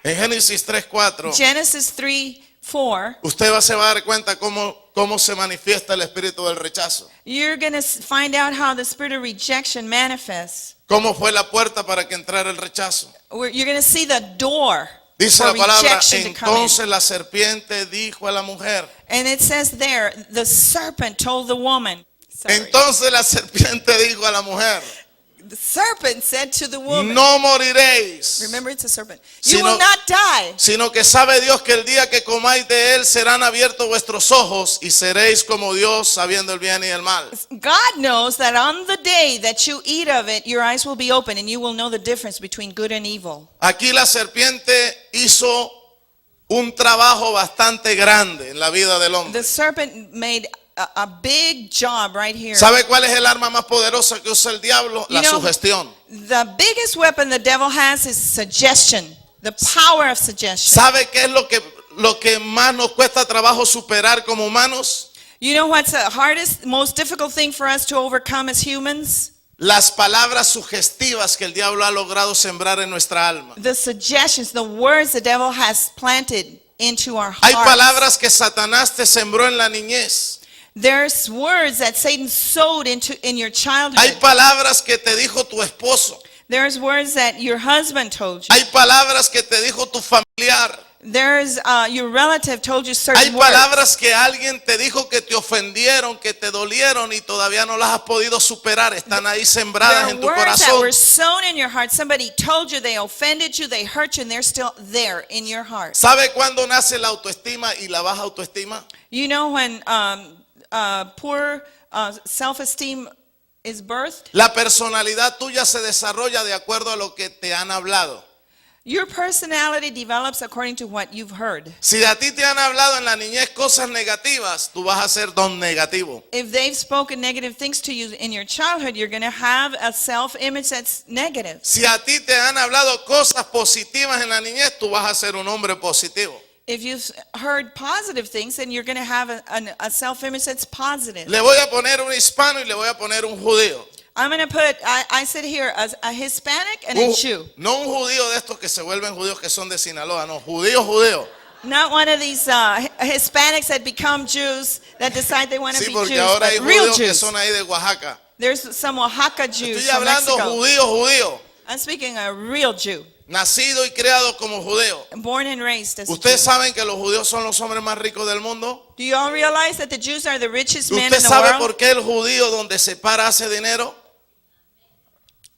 En Génesis 3:4. Genesis 3:4. Usted se va a dar cuenta cómo se manifiesta el espíritu del rechazo. You're going to find out how the spirit of rejection manifests. Cómo fue la puerta para que entrara el rechazo. You're going to see the door. Dice for la palabra, rejection to come in. entonces la serpiente dijo a la mujer. And it says there, the serpent told the woman. Sorry. Entonces la serpiente dijo a la mujer. The serpent said to the woman. No moriréis. Remember, it's a serpent. You will not die. Sino que sabe Dios que el día que comáis de él serán abiertos vuestros ojos y seréis como Dios sabiendo el bien y el mal. God knows that on the day that you eat of it, your eyes will be open and you will know the difference between good and evil. Aquí la serpiente hizo un trabajo bastante grande en la vida del hombre. The serpent made a big job right here. ¿Sabe cuál es el arma más poderosa que usa el diablo? La sugestión. The biggest weapon the devil has is suggestion. The power of suggestion. ¿Sabe qué es lo que más nos cuesta trabajo superar como humanos? You know what's the hardest, most difficult thing for us to overcome as humans? Las palabras sugestivas que el diablo ha logrado sembrar en nuestra alma. The suggestions, the words the devil has planted into our hearts. Hay palabras que Satanás te sembró en la niñez. There's words that Satan sowed in your childhood. Hay palabras que te dijo tu esposo. There's words that your husband told you. Hay palabras que te dijo tu familiar. There's your relative told you certain Hay palabras que alguien te dijo que te ofendieron, que te dolieron y todavía no las has podido superar. Están ahí sembradas en tu words that corazón. were sown in your heart. Somebody told you, they offended you, they hurt you, and they're still there in your heart. ¿Sabe cuándo nace la autoestima y la baja autoestima? You know when poor self-esteem is birthed? La personalidad tuya se desarrolla de acuerdo a lo que te han hablado. Your personality develops according to what you've heard. Si a ti te han hablado en la niñez cosas negativas, tú vas a ser don negativo. If they've spoken negative things to you in your childhood, you're going to have a self-image that's negative. Si a ti te han hablado cosas positivas en la niñez, tú vas a ser un hombre positivo. If you've heard positive things, then you're going to have a self-image that's positive. Le voy a poner un hispano y le voy a poner un judío. I'm going to put, I said here, a Hispanic and a Jew. No un judío de estos que se vuelven judíos que son de Sinaloa, no, judío. Not one of these Hispanics that become Jews that decide they want to Sí, be porque Jews, ahora hay but real judíos que Jews. son ahí de Oaxaca. There's some Oaxaca Jews Estoy from hablando Mexico. judío. I'm speaking a real Jew, Nacido y criado como judío. born and raised as a Jew. ¿Ustedes saben que los judíos son los hombres más ricos del mundo? Do you all realize that the Jews are the richest men ¿Usted in the sabe world? por qué el judío donde se para hace dinero?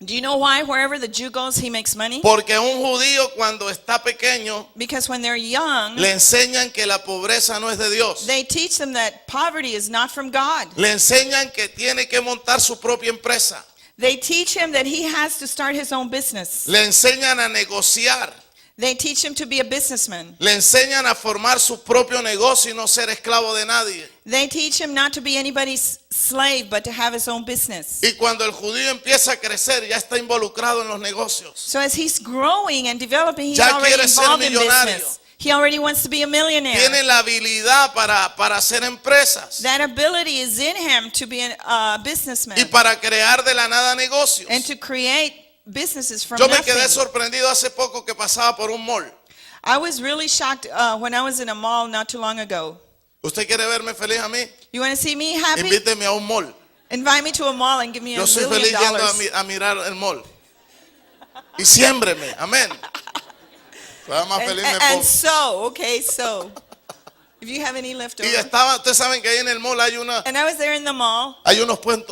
Do you know why wherever the Jew goes, he makes money? Porque un judío cuando está pequeño Because when they're young, le enseñan que la pobreza no es de Dios. they teach them that poverty is not from God. Le enseñan que tiene que montar su propia empresa. They teach him that he has to start his own business. Le enseñan a negociar. They teach him to be a businessman. Le enseñan a formar su propio negocio y no ser esclavo de nadie. They teach him not to be anybody's slave, but to have his own business. Y cuando el judío empieza a crecer, ya está involucrado en los negocios. So as he's growing and developing, he's Ya already quiere ser involved in millonario. business. He already wants to be a millionaire. Tiene la habilidad para hacer empresas That ability is in him to be a businessman y para crear de la nada negocios. and to create businesses from Yo me nothing. quedé sorprendido hace poco que pasaba por un mall. I was really shocked when I was in a mall not too long ago. ¿Usted quiere verme feliz a mí? You want to see me happy? Invíteme a un mall. Invite me to a mall and give me Yo $1 soy feliz billion. yendo a mirar el mall. Y siémbreme, amén. Todavía más feliz me And pongo. so, if you have any left Y over. estaba, ustedes saben que ahí en el mall hay And I was there in the mall.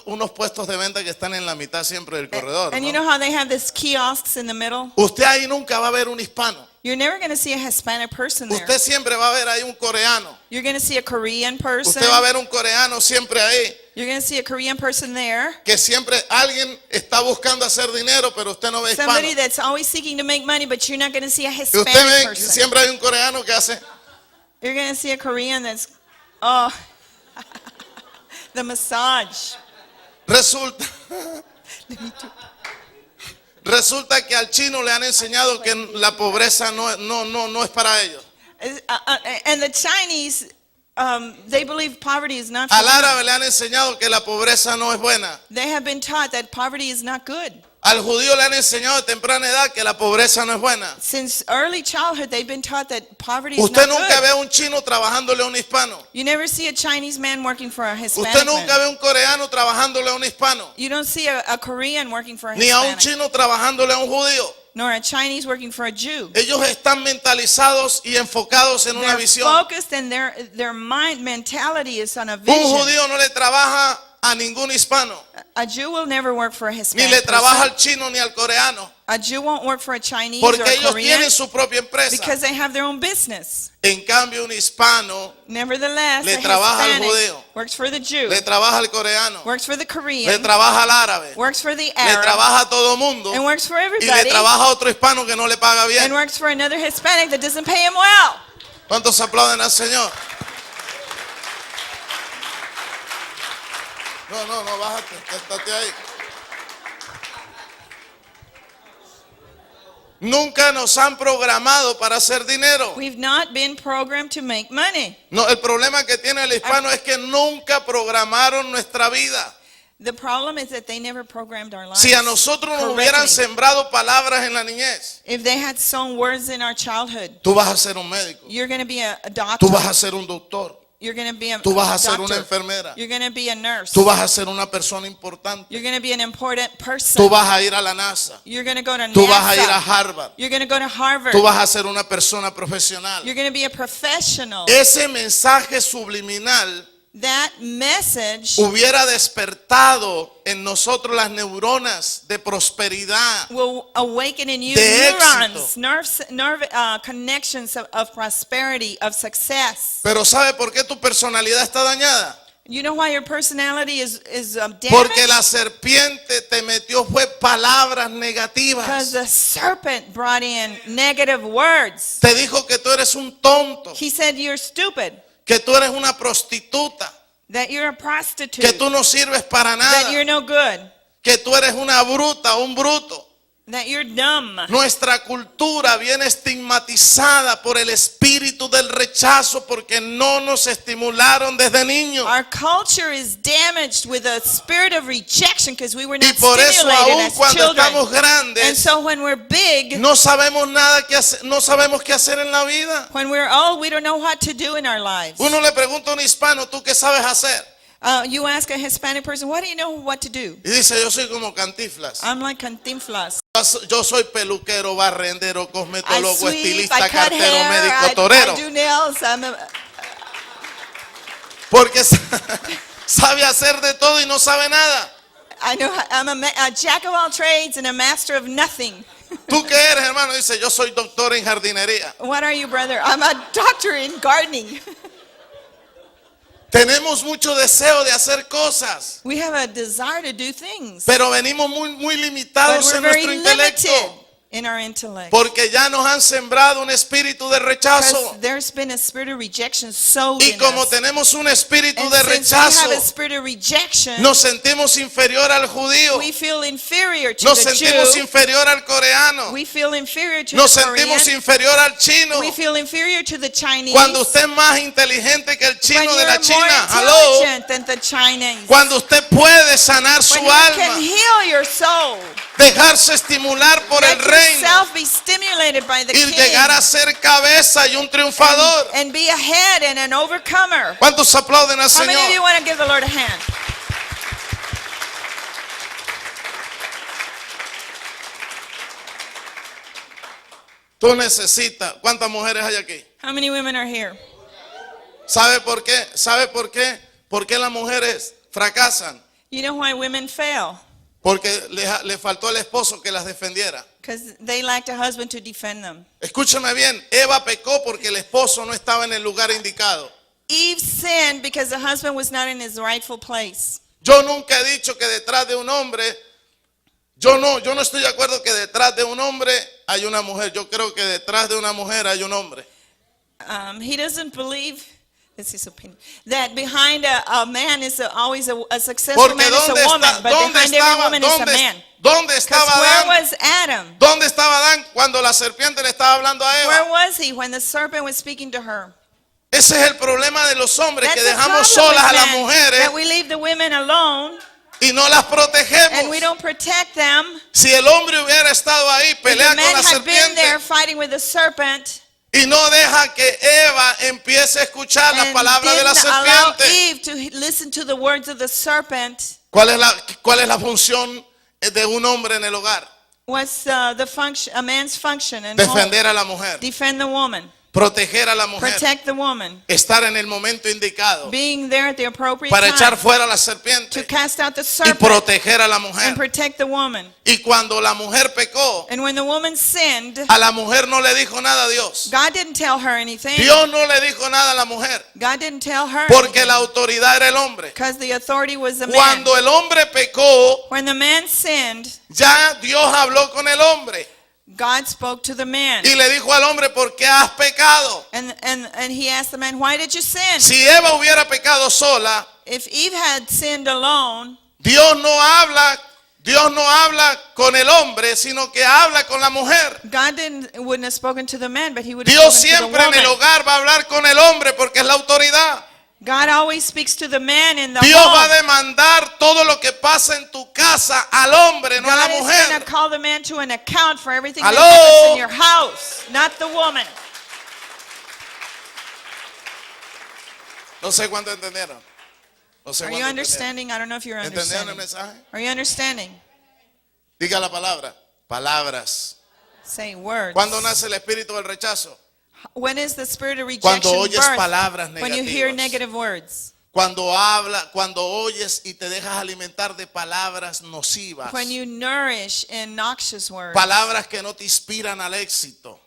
unos puestos de venta que están en la mitad siempre del corredor. And ¿no? you know how they have these kiosks in the middle? Usted ahí nunca va a ver un hispano. You're never going to see a Hispanic person there. Usted siempre va a ver ahí un coreano. You're going to see a Korean person. Usted va a ver un coreano siempre ahí. You're going to see a Korean person there. Que siempre alguien está buscando hacer dinero, pero usted no ve hispano. Somebody that's always seeking to make money, but you're not going to see a Y usted Hispanic ve que person. siempre hay un coreano que hace. You're going to see a Korean that's, the massage. Resulta que al chino le han enseñado que la pobreza no es para ellos. And the Chinese, they believe poverty is not Al for them. árabe le han enseñado que la pobreza no es buena. They have been taught that poverty is not good. Al judío le han enseñado de temprana edad que la pobreza no es buena. Since early childhood, they've been taught that poverty is Usted not nunca good. ve a un chino trabajándole a un hispano. You never see a Chinese man working for a Hispanic Usted nunca man. ve a un coreano trabajándole a un hispano. You don't see a Korean working for a Ni a un Hispanic, chino trabajándole a un judío. nor a Chinese working for a Jew. Ellos están mentalizados y enfocados en una They're visión. focused, and their mind mentality is on a Un vision. judío no le trabaja a ningún hispano, A Jew will never work for a ni Hispanic le trabaja person. al chino ni al coreano, A Jew won't work for a Chinese or porque a ellos Korean tienen su propia empresa. because they have their own business. En cambio, un hispano Nevertheless, Le a trabaja al Hispanic judío. works for the Jew, le trabaja al coreano, works for the le Korean, trabaja al árabe, works for the le Arab, trabaja a todo mundo and works for y le everybody, trabaja a otro hispano que no le paga and bien. works for another Hispanic that doesn't pay him well. ¿Cuántos aplauden al Señor? No, bájate, estate ahí. Nunca nos han programado para hacer dinero. We've not been programmed to make money. No, el problema que tiene el hispano es que nunca programaron nuestra vida. The problem is that they never programmed our lives. Si a nosotros nos hubieran correctly. sembrado palabras en la niñez, If they had sown words in our childhood, tú vas a ser un médico, you're going to be a doctor. tú vas a ser un doctor, You're going to be a tú vas a ser doctor. una enfermera, You're going to be a nurse. tú vas a ser una persona importante, You're going to be an important person. tú vas a ir a la NASA, You're going to go to tú vas a ir a NASA. Harvard, You're going to go to Harvard. tú vas a ser una persona profesional. You're going to be a professional. Ese mensaje subliminal That message hubiera despertado en nosotros las neuronas de prosperidad, will awaken in you de neurons, nerve connections of prosperity, of success. pero ¿sabe por qué tu personalidad está dañada? You know why your personality is Porque damaged? la serpiente te metió fue palabras Because negativas. the serpent brought in negative words. Te dijo que tú eres un tonto, He said you're stupid, que tú eres una prostituta, that you're a prostitute, que tú no sirves para that you're nada, no good, que tú eres una bruta, un bruto. that you're dumb. Nuestra cultura viene estigmatizada por el espíritu del rechazo porque no nos estimularon desde niños. Our culture is damaged with a spirit of rejection because we were Y not por eso stimulated aún as cuando estamos children. And grandes so when we're big, no sabemos nada que hacer, no sabemos qué hacer en la vida. when we're old, we don't know what to do in our lives. Uno le pregunta a un hispano, ¿tú qué sabes hacer? You ask a Hispanic person, what do you know what to do? Y dice, yo soy como Cantinflas. I'm like Cantinflas. Yo soy peluquero, barrendero, I cosmetólogo, sweep, estilista, I cut cartero, hair, médico, torero. I do nails. Porque sabe hacer de todo y no sabe nada. I know I'm a jack of all trades and a master of nothing. ¿Tú qué eres, hermano? Dice, yo soy doctor en jardinería. What are you, brother? I'm a doctor in gardening. Tenemos mucho deseo de hacer cosas, We have a desire to do things, pero venimos muy but limitados we're en very nuestro intelecto. limited in our intellect. Porque ya nos han sembrado un espíritu de rechazo. Because there's been a spirit of rejection sowed Y in como us. tenemos un espíritu And de since we have rechazo, a spirit of rejection, nos sentimos inferior al judío, we feel inferior to nos the sentimos Jew. inferior al coreano, We feel inferior to nos the Korean. sentimos inferior al chino. We feel inferior to the Chinese. Cuando usted es más inteligente que el When chino de you're la more China, hello. intelligent than the Chinese. Cuando usted puede sanar su When you can alma, heal your soul. dejarse estimular por el Let reino yourself be stimulated by the y King. llegar a ser cabeza y un triunfador. And be a head and an overcomer. ¿Cuántos aplauden al How many of you Señor? want to give the Lord a hand? Tú necesitas. ¿Cuántas mujeres hay aquí? How many women are here? ¿Sabe por qué? ¿Sabe por qué? ¿Por qué las mujeres fracasan? You know why women fail? Porque le faltó el esposo que las defendiera. Because they lacked a husband to defend them. Escúchame bien, Eva pecó porque el esposo no estaba en el lugar indicado. Eve sinned because the husband was not in his rightful place. Yo nunca he dicho que detrás de un hombre, yo no estoy de acuerdo que detrás de un hombre hay una mujer. Yo creo que detrás de una mujer hay un hombre. He doesn't believe, this is his opinion, that behind a man is always a successful Porque man is a woman, but behind every woman is a man. ¿Dónde Because estaba where Adán? was Adam? ¿Dónde estaba Adán cuando la serpiente le estaba hablando a Where Eva? was he when the serpent was speaking to her? Ese es el problema de los hombres, That's que the dejamos problem solas a with las men, mujeres that we leave the women alone y no las and protegemos. we don't protect them. Si el hombre hubiera estado ahí, If pelea the con man la had been there serpiente fighting with the serpent y no deja que Eva empiece a escuchar las and palabras de la didn't allow serpiente. Eve to listen to the words of the serpent, ¿Cuál es la función de un hombre en el hogar? what's the function, a man's function in home? Defender a la mujer, Defend the woman, proteger a la mujer, protect the woman, estar en el momento indicado being there at the appropriate para echar time fuera a la to serpiente cast out the y serpent proteger a la and mujer. protect the woman. Y cuando la mujer pecó, And when the woman sinned, a la mujer no le dijo nada a Dios. God didn't tell her anything. Dios no le dijo nada a la mujer God didn't tell her porque la autoridad era el hombre. because the authority was the man. Cuando el hombre pecó, When the man sinned, ya Dios habló con el hombre God spoke to the man. y le dijo al hombre, ¿por qué has pecado? And he asked the man, why did you sin? Si Eva hubiera pecado sola, If Eve had sinned alone, Dios no habla con el hombre, sino que habla con la mujer. God wouldn't have spoken to the man, but he would have Dios spoken to the siempre en el woman. hogar va a hablar con el hombre porque es la autoridad. God always speaks to the man in the Dios va a home. demandar todo lo que pasa en tu casa al hombre, no a la God is going to mujer. call the man to an account for everything Hello? that happens in your house, not the woman. No sé cuánto entendieron. No sé Are cuánto you entendieron. understanding? I don't know if you're ¿Entendieron el understanding. mensaje? Are you understanding? Diga la palabra. Palabras. Say words. ¿Cuándo nace el espíritu del rechazo? When is the spirit of Cuando rejection oyes birthed? palabras When you hear negativas. negative words. Cuando oyes y te dejas alimentar de palabras nocivas. When you nourish in noxious words. Palabras que no te inspiran al éxito.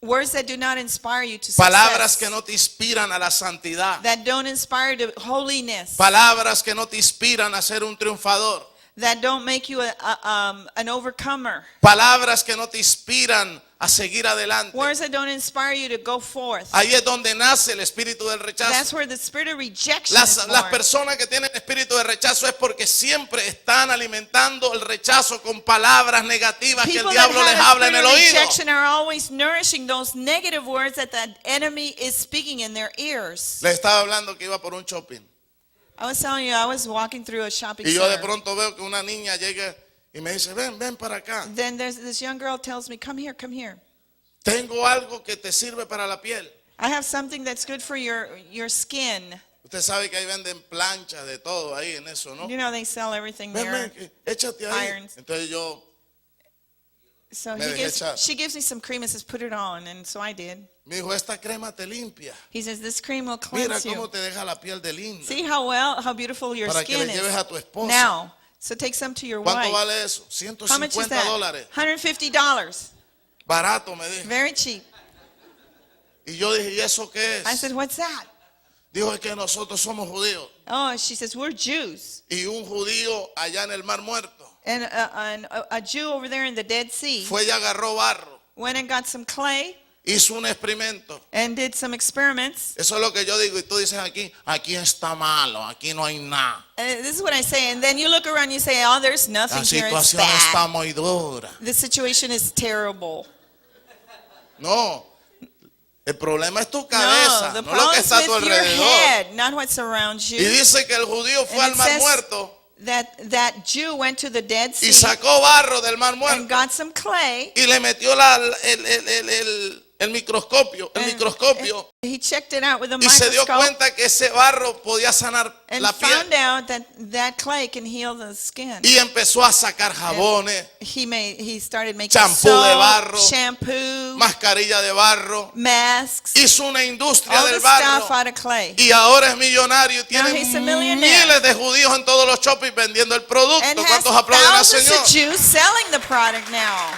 Words that do not inspire you to Palabras success. que no te inspiran a la santidad. That don't inspire to holiness. Palabras que no te inspiran a ser un triunfador. That don't make you an overcomer. Palabras que no te inspiran a seguir adelante. Words that don't inspire you to go forth. Ahí es donde nace el espíritu del That's rechazo. where the spirit of rejection Las is born. personas que tienen espíritu de rechazo es porque siempre están alimentando el rechazo con palabras negativas que el People that diablo les have a habla en spirit el of oído. rejection are always nourishing those negative words that the enemy is speaking in their ears. Le estaba hablando que iba por un shopping. I was telling you, I was walking through a shopping Y yo de center. pronto veo que una niña llega y me dice, ven para acá. Then there's this young girl tells me, come here, come here. Tengo algo que te sirve para la piel. I have something that's good for your skin. Usted sabe que ahí venden planchas de todo ahí en eso, ¿no? You know they sell everything Ven, there. ven, échate ahí. Irons. Entonces yo So Me dejé echar. she gives me some cream and says, put it on. And so I did. me dijo, esta crema te limpia. He says, this cream will Mira cleanse you. cómo te deja la piel de linda. See how beautiful your Para que skin le lleves is. a tu esposa. Now, so take some to your ¿Cuánto wife. vale eso? How much is that? $150. $150. Barato, me dijo. Very cheap. Y yo dije, ¿y eso qué I es? said, what's that? Dijo, es que nosotros somos judíos. Oh, she says, we're Jews. Y un judío allá en el Mar Muerto And a Jew over there in the Dead Sea fue y agarró barro, went and got some clay hizo un experimento. and did some experiments. Eso es lo que yo digo. Y tú dices aquí está malo, aquí no hay nada. This is what I say. And then you look around and you say, oh, there's La nothing here. It's situación está bad. muy dura. The situation is terrible. No, el problema es tu No, cabeza, the no lo problem que is está a tu with your alrededor. head, not what surrounds Y you. dice que el judío fue And al it Mar says Muerto that Jew went to the Dead y Sea sacó barro del Mar and Muerto got some clay. y le metió el microscopio, And he checked it out with a y se dio microscope cuenta que ese barro podía sanar and la piel. found out that clay can heal the skin. Y empezó a sacar jabones, He started making Champú de barro, soap, shampoo, mascarilla de barro. masks, Hizo una industria all the del stuff barro out of clay. y ahora es millonario. Tiene he's a millionaire. miles de judíos en todos los shoppings vendiendo el And producto. has ¿Cuántos aplauden al thousands Señor? of Jews selling the product now.